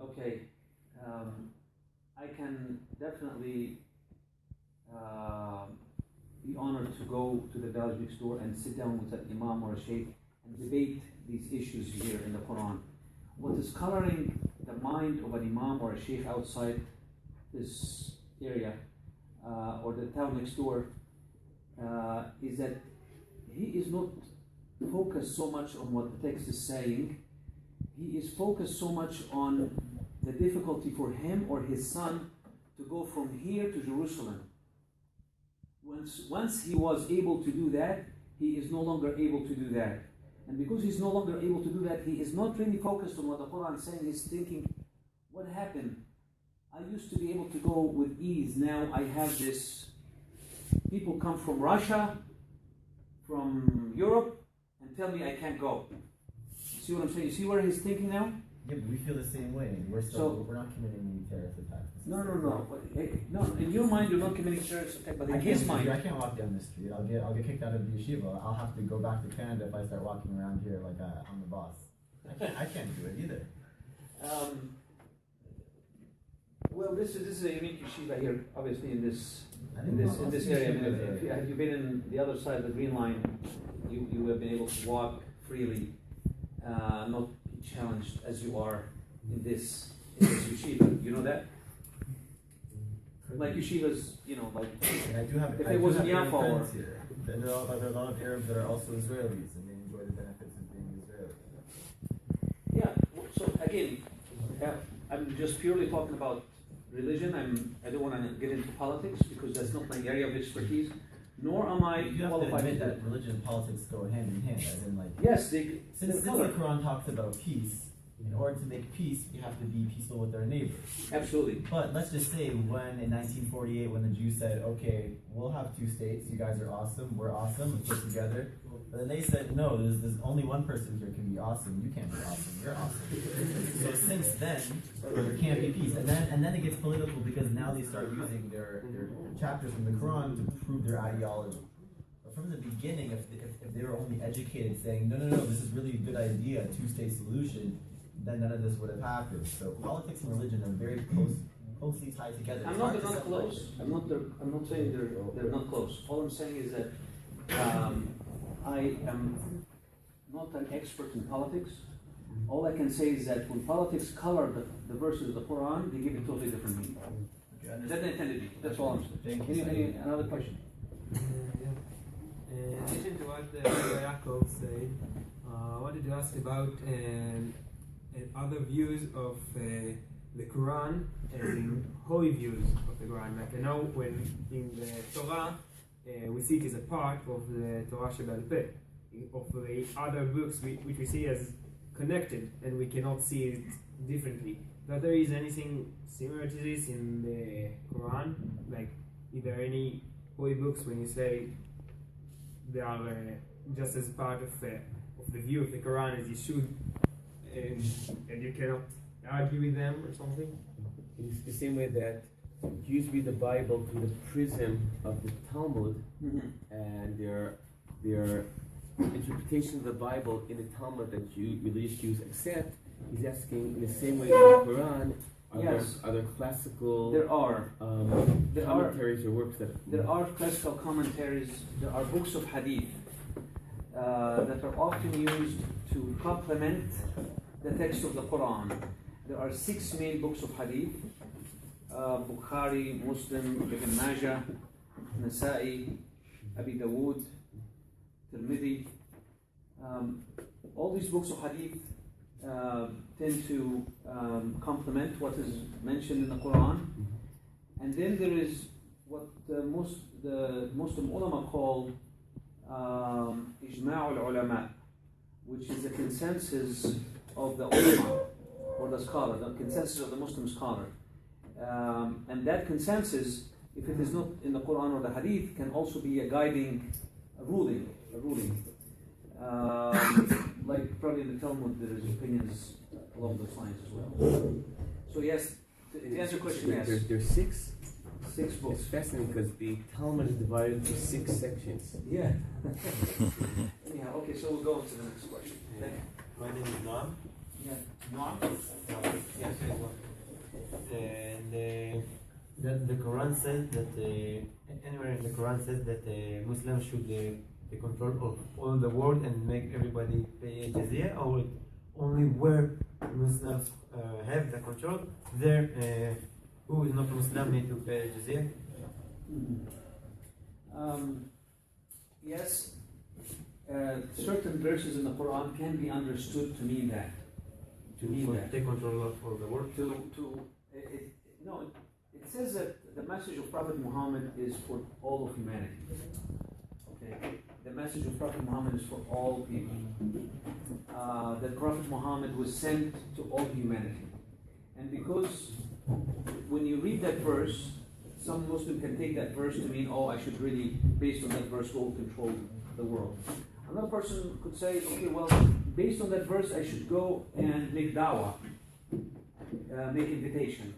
Okay, I can definitely be honored to go to the village next door and sit down with an imam or a sheikh and debate these issues here in the Quran. What is coloring the mind of an imam or a sheikh outside this area or the town next door is that he is not focused so much on what the text is saying. He is focused so much on the difficulty for him or his son to go from here to Jerusalem. Once he was able to do that, he is no longer able to do that. And because he's no longer able to do that, he is not really focused on what the Quran is saying. He's thinking, what happened? I used to be able to go with ease. Now I have this. People come from Russia, from Europe, and tell me I can't go. See what I'm saying? You see where he's thinking now? Yeah, but we feel the same way. We're not committing any terrorist attacks. No. In your mind, you're not committing terrorist attack, but in his mind, I can't walk down the street. I'll get kicked out of the yeshiva. I'll have to go back to Canada if I start walking around here like I'm the boss. I can't do it either. Well, this is a unique yeshiva here, obviously in this area. I mean, had you been in the other side of the green line, you have been able to walk freely, not be challenged as you are in this yeshiva. You know that? Like yeshivas, like and I do have, if it was in Yaffa or here. There are a lot of Arabs that are also Israelis, and they enjoy the benefits of being Israeli. Yeah. So again, I'm just purely talking about religion. I don't want to get into politics because that's not my area of expertise. Nor am I qualified. You have to admit that religion and politics go hand in hand. As in, like, yes, since the Quran talks about peace, in order to make peace, you have to be peaceful with our neighbors. Absolutely. But let's just say when in 1948, when the Jews said, okay, we'll have two states, you guys are awesome, we're awesome, let's get together. But then they said, no, there's only one person here can be awesome, you can't be awesome, you're awesome. So since then, there can't be peace. And then it gets political because now they start using their chapters from the Quran to prove their ideology. But from the beginning, if they were only educated saying, no, this is really a good idea, a two-state solution, then none of this would have happened. So politics and religion are very closely tied together. I'm not close. I'm not saying they're not close. All I'm saying is that I am not an expert in politics. All I can say is that when politics color the verses of the Quran, they give it totally different meaning. That they intended to be. That's all I'm saying. Any another question? In addition to what Yaakov said, I wanted to ask about other views of the Quran and holy views of the Quran. Like I know when in the Torah we see it as a part of the Torah Shebal Peh, of the other books which we see as connected and we cannot see it differently. But there is anything similar to this in the Quran? Like, is there any holy books when you say they are just as part of the view of the Quran as you should, and you cannot argue with them or something? It's the same way that Jews read the Bible through the prism of the Talmud, and their interpretation of the Bible in the Talmud that religious Jews accept. He's asking in the same way in the Quran. Are there classical? There are commentaries or works that? There are classical commentaries. There are books of hadith that are often used to complement the text of the Quran. There are 6 main books of hadith: Bukhari, Muslim, Ibn Majah, Nasa'i, Abi Dawood, Tirmidhi. All these books of hadith tend to complement what is mentioned in the Quran. And then there is what the Muslim ulama call Ijma' al-ulama, which is the consensus of the ulama, or the scholar, the consensus of the Muslim scholar. And that consensus, if it is not in the Quran or the Hadith, can also be a guiding, a ruling. Like probably in the Talmud, there is opinions along those lines as well. So yes, to answer your question, yes. There's 6 books. It's fascinating because the Talmud is divided into 6 sections. Yeah. Yeah. Okay, so we'll go on to the next question. My name is Noam. Yeah. Noam? Yes. And the Quran says that anywhere in the Quran says that Muslims should take control of all the world and make everybody pay jizya, or only where Muslims have the control, there who is not Muslim need to pay jizya? Yes, certain verses in the Quran can be understood to mean that. Take control of all the world. It says that the message of Prophet Muhammad is for all of humanity. Okay, the message of Prophet Muhammad is for all people. That Prophet Muhammad was sent to all humanity, and because when you read that verse, some Muslim can take that verse to mean, oh, I should really, based on that verse, go control the world. Another person could say, okay, well, based on that verse, I should go and make da'wah, make invitation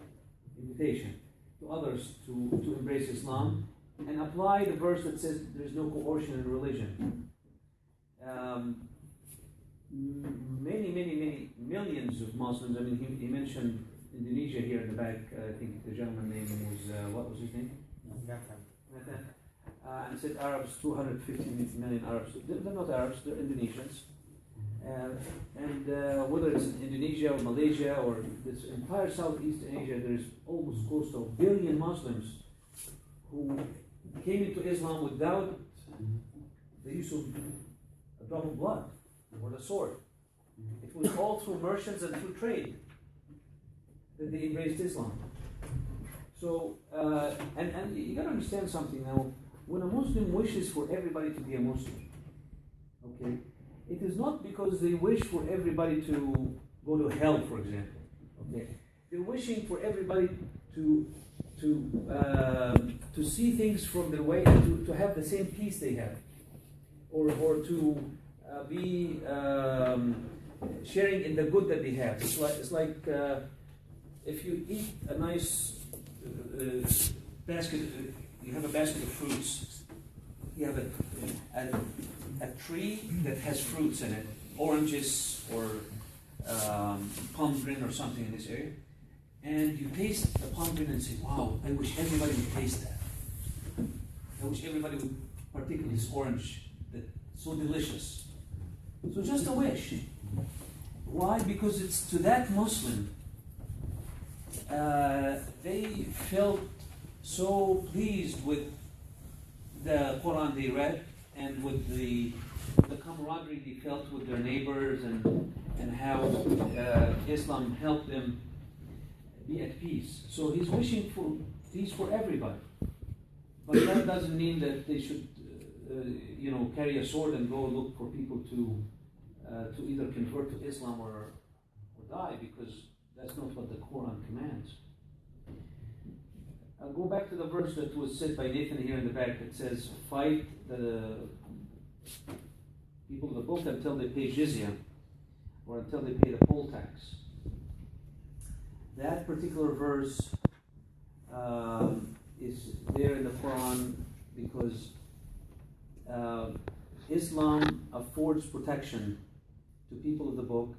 to others to embrace Islam, and apply the verse that says there is no coercion in religion. Many millions of Muslims. I mean, he mentioned Indonesia here in the back. I think the gentleman's name was what was his name? Nathan. And said Arabs, 250 million Arabs. They're not Arabs, they're Indonesians. And whether it's in Indonesia or Malaysia or this entire Southeast Asia, there's almost close to 1 billion Muslims who came into Islam without the use of a drop of blood or the sword. It was all through merchants and through trade that they embraced Islam. So, and you gotta understand something now. When a Muslim wishes for everybody to be a Muslim, okay, it is not because they wish for everybody to go to hell, for example. Okay, they're wishing for everybody to see things from their way, and to have the same peace they have, or to be sharing in the good that they have. It's like if you eat a nice basket, you have a basket of fruits. You have a tree that has fruits in it, oranges or pomegranate or something in this area, and you taste the pomegranate and say, wow, I wish everybody would taste that. I wish everybody would partake of this orange that's so delicious. So just a wish. Why? Because it's to that Muslim, they felt so pleased with the Quran they read, and with the camaraderie they felt with their neighbors, and how Islam helped them be at peace. So he's wishing for peace for everybody. But that doesn't mean that they should carry a sword and go look for people to either convert to Islam or die, because that's not what the Quran commands. I'll go back to the verse that was said by Nathan here in the back. It says, fight the people of the book until they pay jizya, or until they pay the poll tax. That particular verse is there in the Quran because Islam affords protection to people of the book,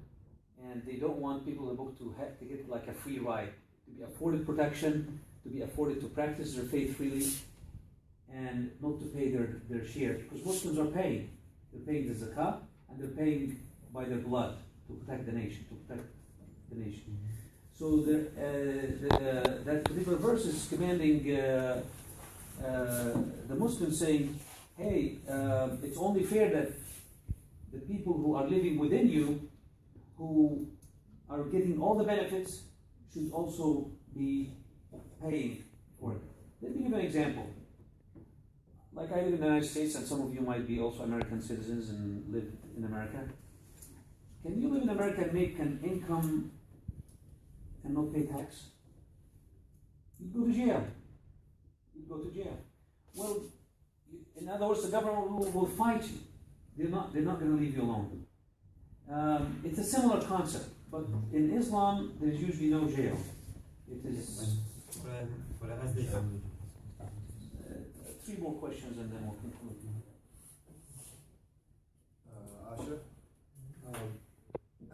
and they don't want people of the book to get like a free ride, to be afforded protection, to be afforded to practice their faith freely, and not to pay their share, because Muslims are paying. They're paying the zakah, and they're paying by their blood to protect the nation, So that particular verse is commanding the Muslims, saying, hey, it's only fair that the people who are living within you, who are getting all the benefits, should also be paying for it. Let me give you an example. Like, I live in the United States, and some of you might be also American citizens and live in America. Can you live in America and make an income and not pay tax? You'd go to jail. Well, in other words, the government will fight you. They're not going to leave you alone. It's a similar concept, but in Islam, there's usually no jail. It is. Three more questions and then we'll conclude. Asha,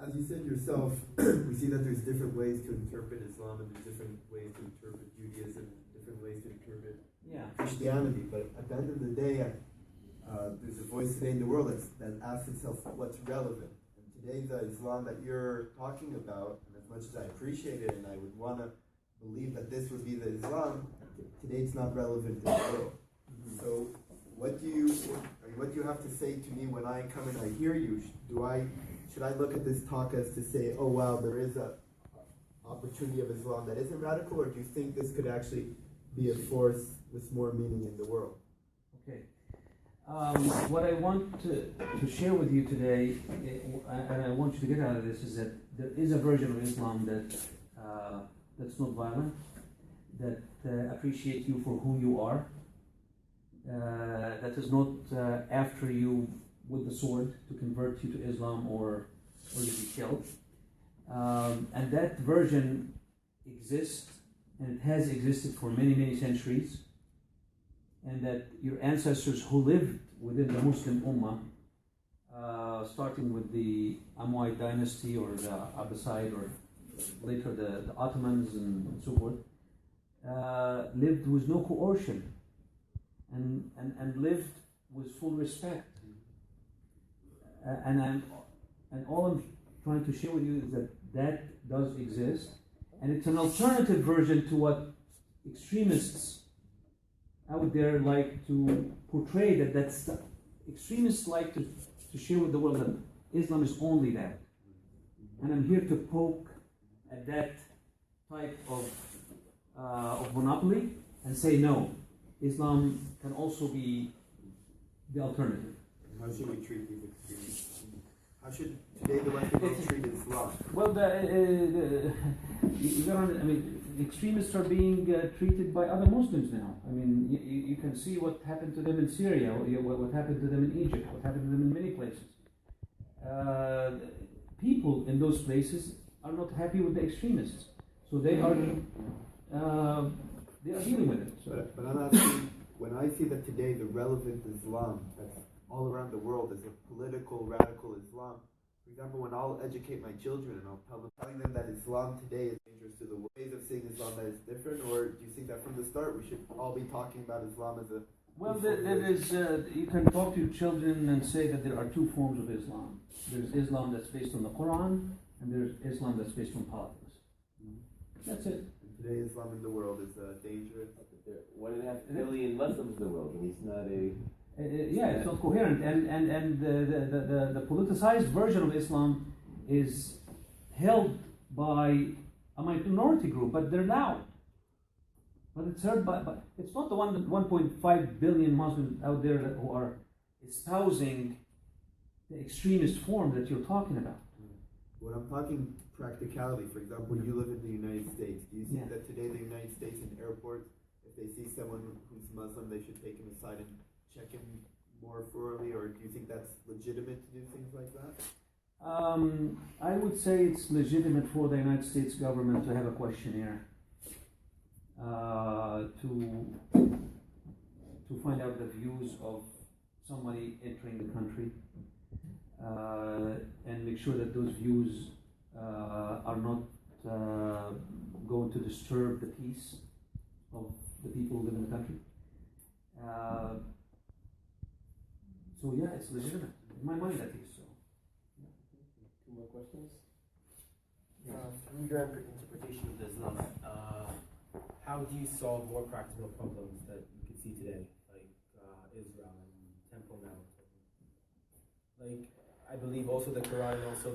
as you said yourself, we see that there's different ways to interpret Islam, and there's different ways to interpret Judaism, different ways to interpret Christianity. But at the end of the day, there's a voice today in the world that asks itself what's relevant. And today, the Islam that you're talking about, and as much as I appreciate it, and I would want to believe that this would be the Islam, today it's not relevant in the world. So what do you have to say to me when I come and I hear you? Should I look at this talk as to say, oh wow, there is a opportunity of Islam that isn't radical, or do you think this could actually be a force with more meaning in the world? Okay. What I want to share with you today, and I want you to get out of this, is that there is a version of Islam that's not violent, that appreciates you for who you are, that is not after you with the sword to convert you to Islam or you be killed. And that version exists, and it has existed for many, many centuries, and that your ancestors who lived within the Muslim Ummah, starting with the Umayyad dynasty or the Abbasid, or later the Ottomans and so forth, lived with no coercion and lived with full respect. And all I'm trying to share with you is that does exist, and it's an alternative version to what extremists out there like to portray. That's extremists like to share with the world that Islam is only that. And I'm here to poke at that type of monopoly and say no, Islam can also be the alternative. How should we treat these extremists? How should today way the Western world treated Islam? Well, I mean, extremists are being treated by other Muslims now. I mean, you can see what happened to them in Syria, what happened to them in Egypt, what happened to them in many places. People in those places are not happy with the extremists, so they are dealing with it. So. But I'm asking, when I see that today the relevant Islam that's all around the world is a political radical Islam. For example, when I'll educate my children and I'll telling them that Islam today is dangerous to the ways of seeing Islam that is different, or do you think that from the start we should all be talking about Islam as a... Well, there is, you can talk to your children and say that there are two forms of Islam. There's Islam that's based on the Quran, and there's Islam that's based on politics. That's it. And today Islam in the world is dangerous. There are 1.5 billion Muslims in the world, and it's not a... it's not coherent, and the politicized version of Islam is held by a minority group, but they're loud. But it's heard by it's not the 1.5 billion Muslims out there who are espousing the extremist form that you're talking about. When I'm talking practicality, for example, you live in the United States. Do you think that today the United States in airports, if they see someone who's Muslim, they should take him aside and check him more thoroughly, or do you think that's legitimate to do things like that? I would say it's legitimate for the United States government to have a questionnaire to find out the views of somebody entering the country and make sure that those views are not going to disturb the peace of the people who live in the country. So yeah, it's legitimate. In my mind, at least. So. Two more questions. Through your interpretation of Islam, how do you solve more practical problems that you can see today, like Israel and Temple Mount? Like, I believe also the Quran and also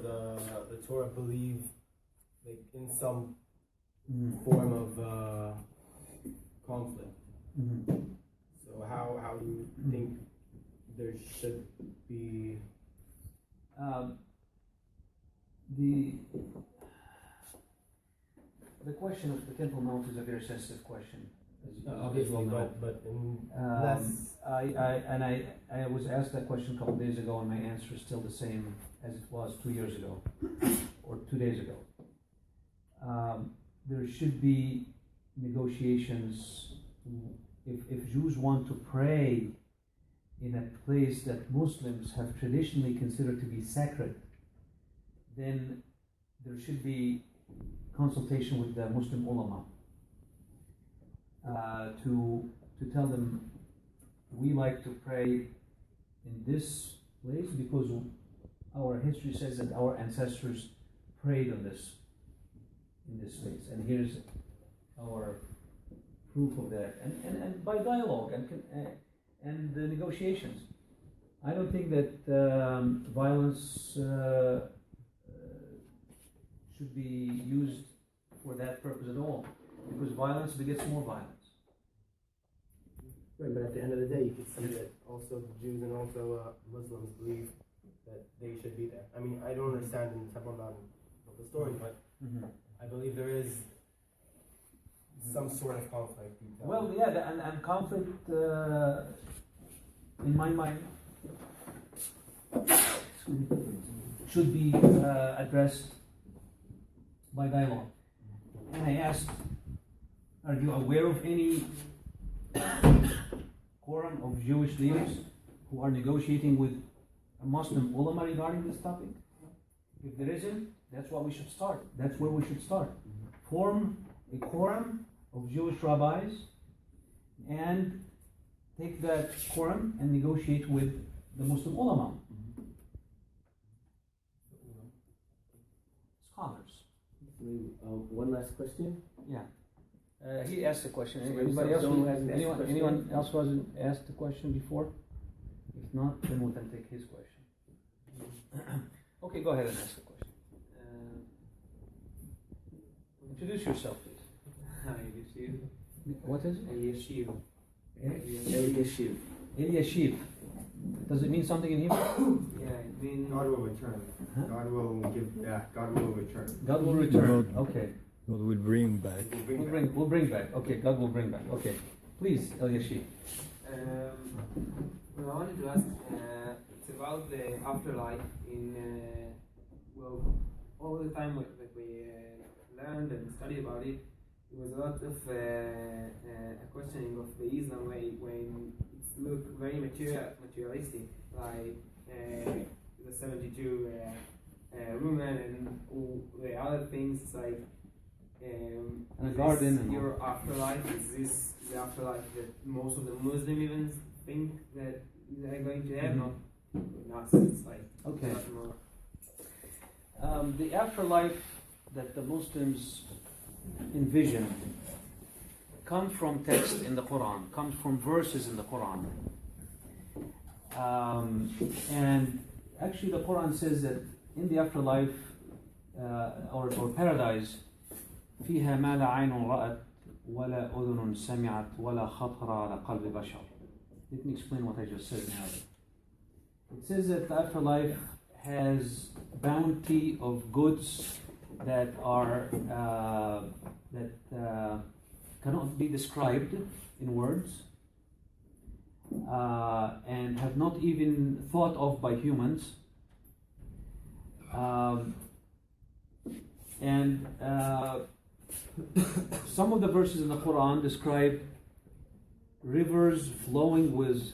the Torah believe, like, in some form of conflict. So how do you think there should be the question of the Temple Mount is a very sensitive question. Obviously, but I was asked that question a couple of days ago, and my answer is still the same as it was 2 years ago or 2 days ago. There should be negotiations. If Jews want to pray in a place that Muslims have traditionally considered to be sacred, then there should be consultation with the Muslim ulama to tell them, we like to pray in this place because our history says that our ancestors prayed on this in this place, and here's our proof of that, and by dialogue and the negotiations. I don't think that violence should be used for that purpose at all, because violence begets more violence. Right, but at the end of the day, you can see that also the Jews and also Muslims believe that they should be there. I mean, I don't understand in Temple Mount the story, but I believe there is some sort of conflict. Well, yeah, and conflict, in my mind, should be addressed by dialogue. And I asked, are you aware of any quorum of Jewish leaders who are negotiating with a Muslim ulama regarding this topic? If there isn't, that's what we should start. That's where we should start. Form a quorum of Jewish rabbis and take that quorum and negotiate with the Muslim ulama. Scholars. One last question? Yeah. He asked a question. Anyone else who hasn't asked a question before? If not, then we'll then take his question. Okay, go ahead and ask the question. Introduce yourself, please. What is it? Yeshiv. Yeshiv. Does it mean something in Hebrew? Yeah, it between. God will return. God will give. Yeah, God will return. God will return. Okay. God will bring back. We'll bring back. Okay, God will bring back. Okay. Please, Eliashib. Well, I wanted to ask, it's about the afterlife in, well, all the time that we learned and studied about it, there was a lot of a questioning of the Islam way when it's look very materialistic, like the 72 women and all the other things, like and a garden. And your afterlife, is this the afterlife that most of the Muslim even think that they're going to have? Not it's like okay. not more. The afterlife that the Muslims envision comes from text in the Quran, comes from verses in the Quran. And actually the Quran says that in the afterlife or paradise, فيها ما لا عين رأت ولا أذن سمعت ولا خطر على قلب بشر. Let me explain what I just said now. It says that the afterlife has bounty of goods that are cannot be described in words and have not even thought of by humans. Some of the verses in the Quran describe rivers flowing with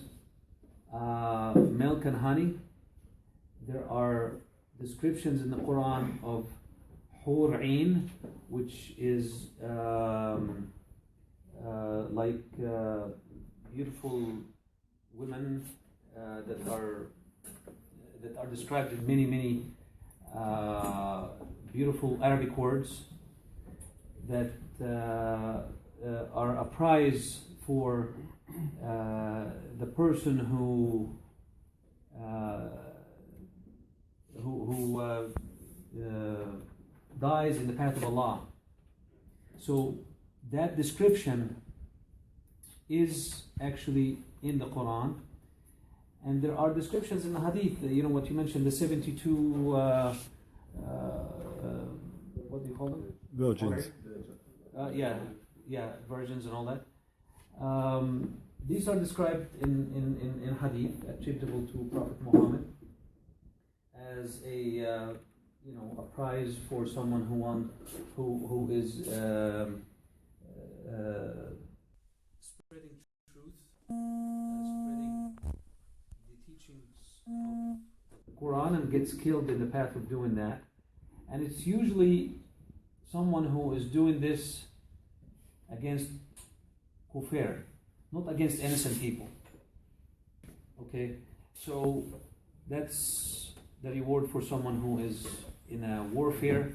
milk and honey. There are descriptions in the Quran of Hur Ain, which is like beautiful women that are described in many beautiful Arabic words that are a prize for the person who dies in the path of Allah. So that description is actually in the Quran, and there are descriptions in the Hadith. You know what you mentioned, the 72 what do you call them? Virgins. Virgins and all that. These are described in Hadith attributable to Prophet Muhammad as a prize for someone who is spreading truth, spreading the teachings of the Quran, and gets killed in the path of doing that. And it's usually someone who is doing this against kufir, not against innocent people. Okay, so that's the reward for someone who is in a warfare,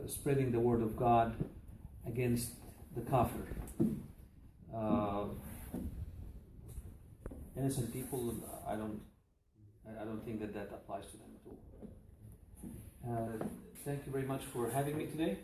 spreading the word of God against the kafir. Innocent people, I don't think that applies to them at all. Thank you very much for having me today.